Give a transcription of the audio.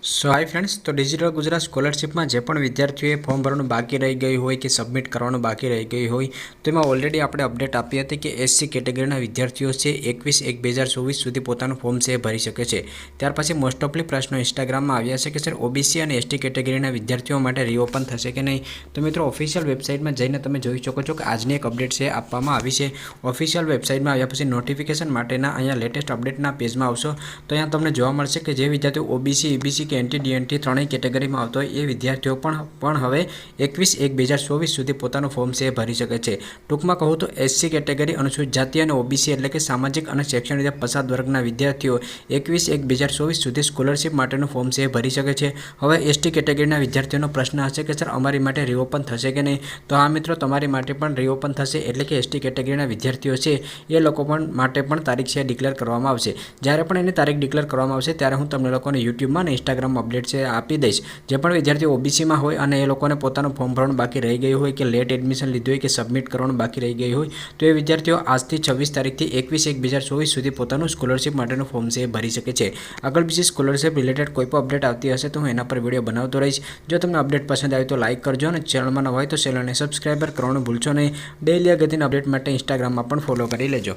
Hi friends, તો digital Gujarat સ્કોલરશિપમાં જે પણ વિદ્યાર્થીઓએ ફોર્મ ભરવાનું બાકી રહી ગયું હોય કે સબમિટ કરવાનું બાકી રહી ગયું હોય તો એમાં ઓલરેડી આપણે અપડેટ આપી હતી કે એસસી કેટેગરીના વિદ્યાર્થીઓ છે 21/1/2024 સુધી પોતાનું ફોર્મ છે ભરી શકે છે। ત્યાર પછી મોસ્ટ ઓફલી પ્રશ્નો ઇન્સ્ટાગ્રામમાં આવ્યા છે કે સર ઓબીસી અને એસટી કેટેગરીના વિદ્યાર્થીઓ માટે રીઓપન થશે કે નહીં। તો મિત્રો ઓફિશિયલ વેબસાઇટમાં જઈને તમે જોઈ શકો છો કે આજની એક અપડેટ છે આપવામાં આવી છે। ઓફિશિયલ વેબસાઇટમાં આવ્યા પછી નોટિફિકેશન માટેના અહીંયા લેટેસ્ટ અપડેટના પેજમાં આવશો તો અહીંયા તમને જોવા મળશે કે જે વિદ્યાર્થીઓ ઓબીસી ઈબીસી કે એનટી ત્રણેય કેટેગરીમાં આવતો હોય એ વિદ્યાર્થીઓ પણ હવે 21/1/2024 સુધી પોતાનું ફોર્મ છે ભરી શકે છે। ટૂંકમાં કહું તો એસસી કેટેગરી, અનુસૂચિત જાતિ અને ઓબીસી એટલે કે સામાજિક અને શૈક્ષણિક રીતે પછાત વર્ગના વિદ્યાર્થીઓ 21/1/2024 સુધી સ્કોલરશિપ માટેનું ફોર્મ છે ભરી શકે છે। હવે એસટી કેટેગરીના વિદ્યાર્થીઓનો પ્રશ્ન હશે કે સર અમારી માટે રીઓપન થશે કે નહીં। તો હા મિત્રો, તમારી માટે પણ રીઓપન થશે, એટલે કે એસટી કેટેગરીના વિદ્યાર્થીઓ છે એ લોકો માટે પણ તારીખ છે ડિક્લેર કરવામાં આવશે। જ્યારે પણ એની તારીખ ડિક્લેર કરવામાં આવશે ત્યારે હું તમને લોકોને યુટ્યુબમાં અને ઇન્સ્ટાગ્રામમાં અપડેટ છે આપી દઈશ। જે પણ વિદ્યાર્થીઓ ઓબીસીમાં હોય અને એ લોકોને પોતાનું ફોર્મ ભરવાનું બાકી રહી ગયું હોય કે લેટ એડમિશન લીધું હોય કે સબમિટ કરવાનું બાકી રહી ગયું હોય તો એ વિદ્યાર્થીઓ આજથી 26 તારીખથી 21/1/2024 સુધી પોતાનું સ્કોલરશિપ માટેનું ફોર્મ છે ભરી શકે છે। આગળ બીજી સ્કોલરશિપ રિલેટેડ કોઈ પણ અપડેટ આવતી હશે તો હું એના પર વિડીયો બનાવતો રહીશ। જો તમને અપડેટ પસંદ આવી તો લાઇક કરજો અને ચેનલમાં ન હોય તો ચેનલને સબસ્ક્રાઈબર કરવાનું ભૂલશો નહીં। ડેઇલી અગત્યના અપડેટ માટે ઇન્સ્ટાગ્રામમાં પણ ફોલો કરી લેજો।